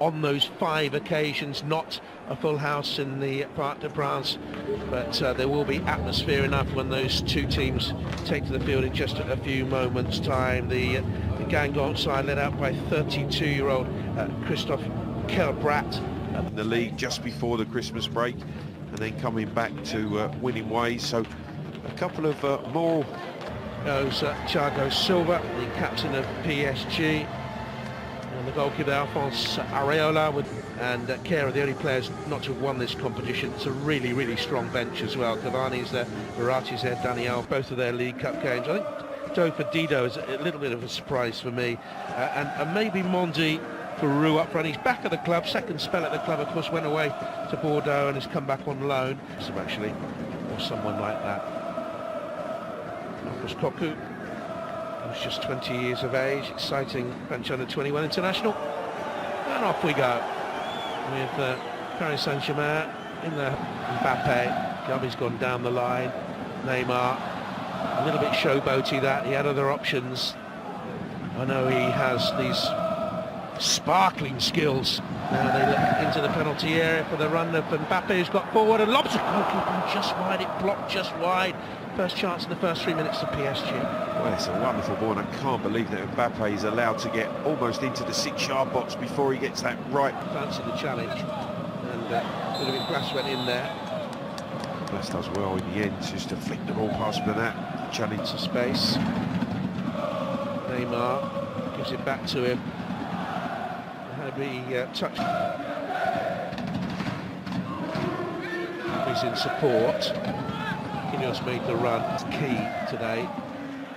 on those 5 occasions, not a full house in the Parc des Princes, but there will be atmosphere enough when those two teams take to the field in just a few moments' time. The Guingamp side led out by 32-year-old Christophe Kelbrat. In the league just before the Christmas break, and then coming back to winning ways. So a couple of moral. Goes Thiago Silva, the captain of PSG, and the goalkeeper Alphonse Areola, and Kera, the only players not to have won this competition. It's a really, really strong bench as well. Cavani's there, Verratti's there, Daniel, both of their League Cup games. I think Dofa Dido is a little bit of a surprise for me, and maybe Mondi for Roux up front. He's back at the club, second spell at the club, of course, went away to Bordeaux and has come back on loan. So actually, or someone like that. Marcus Cocu, who's just 20 years of age, exciting French under-21 international. And off we go with Paris Saint-Germain in the Mbappe. Gavi's gone down the line. Neymar, a little bit showboaty that. He had other options. I know he has these sparkling skills. Now they look into the penalty area for the run of Mbappe, who's got forward and lobs it. Goalkeeper just wide, it blocked just wide. First chance in the first 3 minutes of PSG. Well, it's a wonderful ball, and I can't believe that Mbappe is allowed to get almost into the 6-yard box before he gets that right. Fancy the challenge, and a little bit Glass went in there. Glass does well in the end, just to flick the ball past Bernat. Challenge to space. Neymar gives it back to him. Had he touched. He's in support. Ineos made the run. It's key today.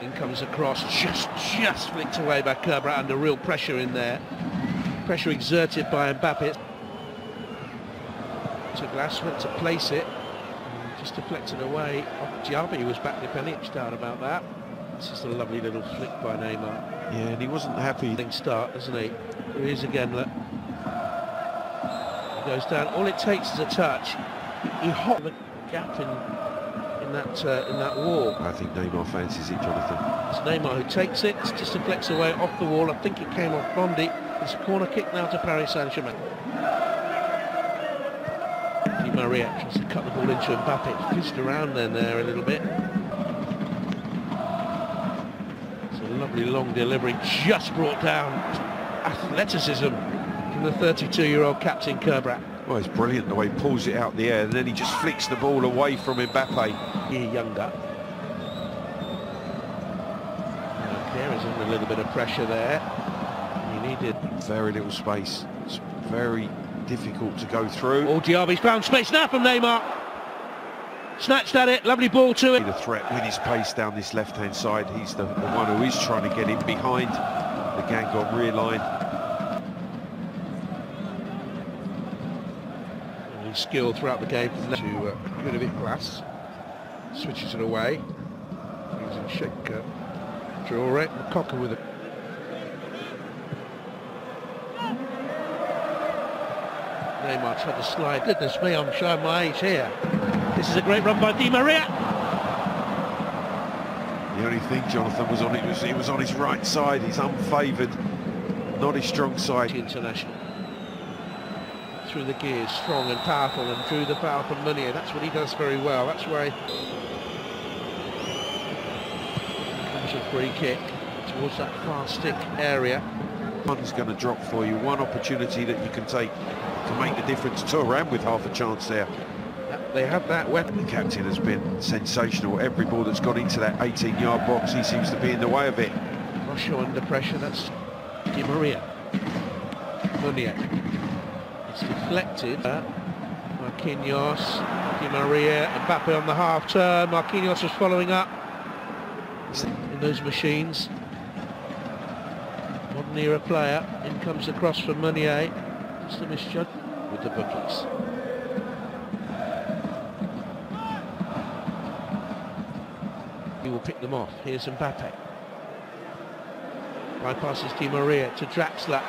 In comes across, just flicked away by Kelbrat under real pressure in there. Pressure exerted by Mbappe. To Glass, went to place it, just deflected away. Diaby, who was back defending, down about that. This is a lovely little flick by Neymar. Yeah, and he wasn't happy. Start, doesn't he? Here he is again, look. He goes down. All it takes is a touch. He hopped the gap in that wall. I think Neymar fancies it, Jonathan. It's Neymar who takes it, just deflects away off the wall. I think it came off Bondi. It's a corner kick now to Paris Saint-Germain. Di Maria tries to cut the ball into Mbappe. It fizzed around there a little bit. It's a lovely long delivery, just brought down. Athleticism from the 32-year-old captain Kelbrat. Well, it's brilliant the way he pulls it out the air, and then he just flicks the ball away from Mbappe. Year younger. Kera's under a little bit of pressure there. He needed very little space. It's very difficult to go through. Oh, Diaby's found space now from Neymar. Snatched at it, lovely ball to it. The threat with his pace down this left-hand side. He's the one who is trying to get in behind the Guingamp rear line. Skill throughout the game to Ludovic Glass. Switches it away. Using Sheikh Traore. Cocker with it. Neymar tried to slide. Goodness me, I'm showing my age here. This is a great run by Di Maria. The only thing, Jonathan, was on it was on his right side. He's unfavoured, not his strong side. International. Through the gears, strong and powerful, and drew the foul from Meunier. That's what he does very well. That's why comes a free kick towards that far stick area. One's going to drop for you. One opportunity that you can take to make the difference. Thuram with half a chance there. They have that weapon. The captain has been sensational. Every ball that's got into that 18-yard box, he seems to be in the way of it. Rocho under pressure. That's Di Maria. Meunier. It's deflected. Marquinhos, Di Maria, Mbappe on the half turn. Marquinhos was following up in those machines. Modern era player. In comes the cross from Meunier. Just a misjudge with the bookies. He will pick them off. Here's Mbappe. Bypasses Di Maria to Draxler.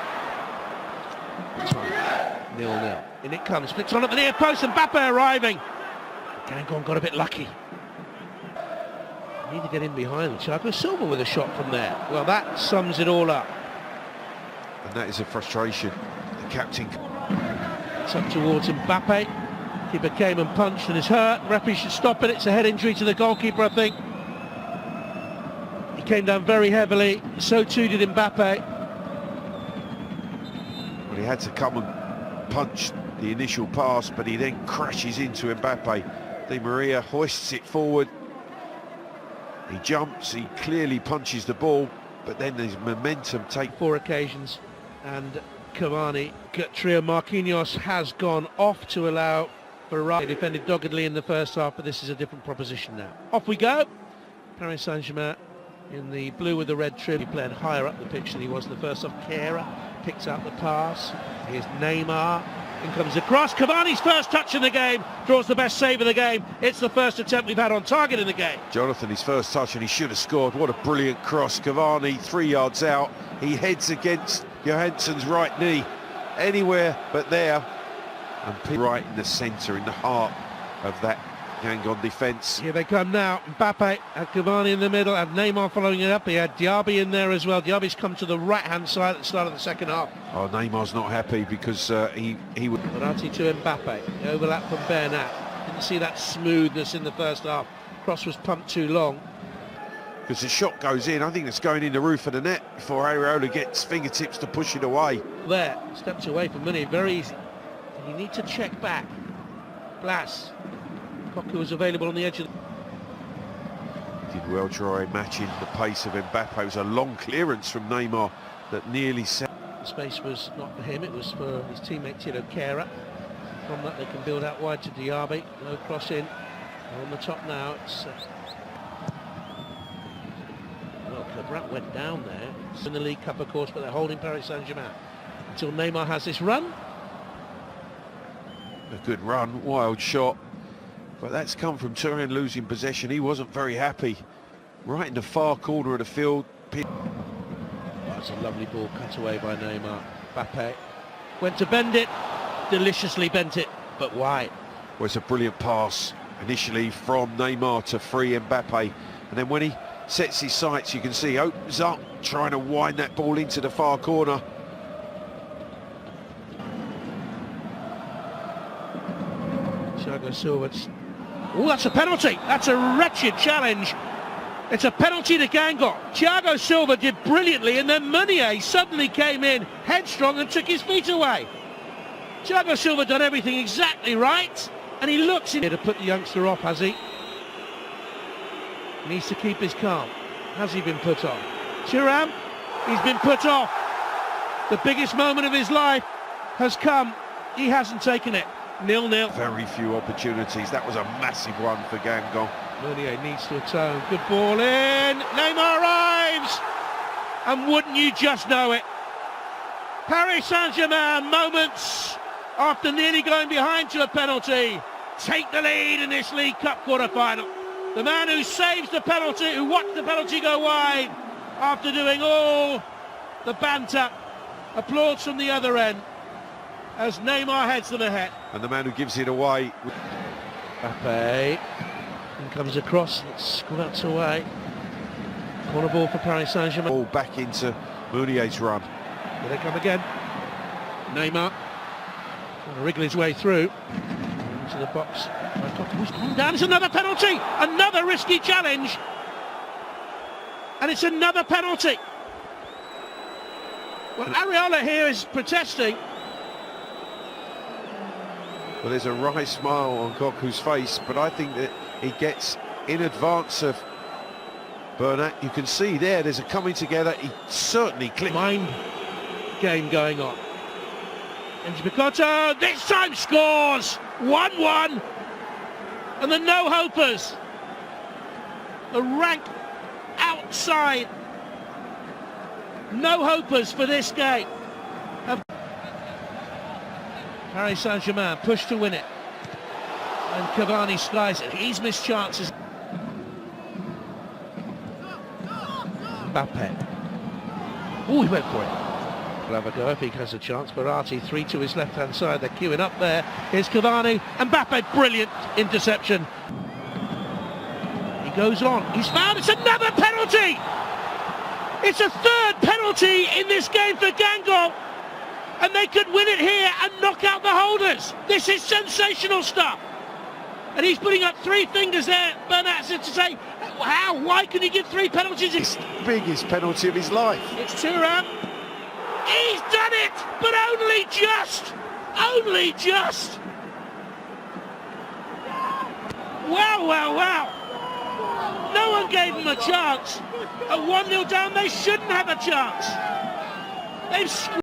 0-0. In it comes, flicks on at the near post, and Mbappe arriving. Guingamp got a bit lucky. Need to get in behind. Thiago Silva with a shot from there. Well, that sums it all up. And that is a frustration. the captain. It's up towards Mbappe. Keeper came and punched and is hurt. Referee should stop it. It's a head injury to the goalkeeper, I think. He came down very heavily. So too did Mbappe. Well, he had to come and punch the initial pass, but he then crashes into Mbappe. Di Maria hoists it forward. He jumps, he clearly punches the ball, but then there's momentum take. 4 occasions, and Cavani, Trio Marquinhos has gone off to allow for right. Defended doggedly in the first half, but this is a different proposition now. Off we go. Paris Saint-Germain in the blue with the red trim, playing higher up the pitch than he was in the first half. Kehrer picks out the pass. Here's Neymar. In comes the cross. Cavani's first touch in the game, draws the best save of the game. It's the first attempt we've had on target in the game. Jonathan, his first touch, and he should have scored. What a brilliant cross. Cavani 3 yards out. He heads against Johansson's right knee. Anywhere but there. And right in the centre, in the heart of that Guingamp defence. Here they come now. Mbappe and Cavani in the middle, and Neymar following it up. He had Diaby in there as well. Diaby's come to the right-hand side at the start of the second half. Oh, Neymar's not happy because he would... Verratti to Mbappe. The overlap from Bernat. Didn't see that smoothness in the first half. Cross was pumped too long. Because the shot goes in, I think it's going in the roof of the net before Areola gets fingertips to push it away. There, steps away from Muni, very easy. And you need to check back. Blas. Koku was available on the edge of the... Did well try matching the pace of Mbappe. It was a long clearance from Neymar that nearly set. The space was not for him, it was for his teammate Tilo Kehrer. From that they can build out wide to Diaby. No cross in. On the top now, it's... Well, Cabrat went down there. It's in the League Cup, of course, but they're holding Paris Saint-Germain until Neymar has this run. A good run, wild shot. But that's come from Turin losing possession. He wasn't very happy. Right in the far corner of the field. That's a lovely ball cut away by Neymar. Mbappe went to bend it. Deliciously bent it, but wide. Well, it's a brilliant pass initially from Neymar to free Mbappe. And then when he sets his sights, you can see he opens up, trying to wind that ball into the far corner. Thiago Silva. Oh, that's a penalty. That's a wretched challenge. It's a penalty to Guingamp. Thiago Silva did brilliantly, and then Meunier suddenly came in headstrong and took his feet away. Thiago Silva done everything exactly right, and he looks in here to put the youngster off, has he? He needs to keep his calm. Has he been put off? Thuram, he's been put off. The biggest moment of his life has come. He hasn't taken it. 0-0. Very few opportunities. That was a massive one for Guingamp. Meunier needs to atone. Good ball in. Neymar arrives. And wouldn't you just know it? Paris Saint-Germain, moments after nearly going behind to a penalty, take the lead in this League Cup quarter-final. The man who saves the penalty, who watched the penalty go wide after doing all the banter, applauds from the other end as Neymar heads them ahead. And the man who gives it away. Mbappe. And comes across, it squirts away. Corner ball for Paris Saint-Germain. Ball back into Meunier's run. Here they come again. Neymar trying to wriggle his way through into the box. Who's gone down? It's another penalty. Another risky challenge. And it's another penalty. Well, Areola here is protesting. Well, there's a wry smile on Koku's face, but I think that he gets in advance of Bernat. You can see there's a coming together. He certainly clipped. Mind game going on. And Picotto this time scores 1-1. And the no-hopers, the rank outside no-hopers for this game. Paris Saint-Germain push to win it. And Cavani skies it. He's missed chances. Mbappe. Oh, he went for it. We'll have a go if he has a chance. Verratti, 3 to his left-hand side. They're queuing up there. Here's Cavani. Mbappe, brilliant interception. He goes on. He's found. It's another penalty. It's a third penalty in this game for Guingamp. and they could win it here and knock out the holders. This is sensational stuff. And he's putting up three fingers there, Bernat, to say, how? Why can he give three penalties? It's the biggest penalty of his life. It's Thuram. He's done it, but only just. Only just. Wow, wow, wow. No one gave him a chance. At 1-0 down, they shouldn't have a chance. They've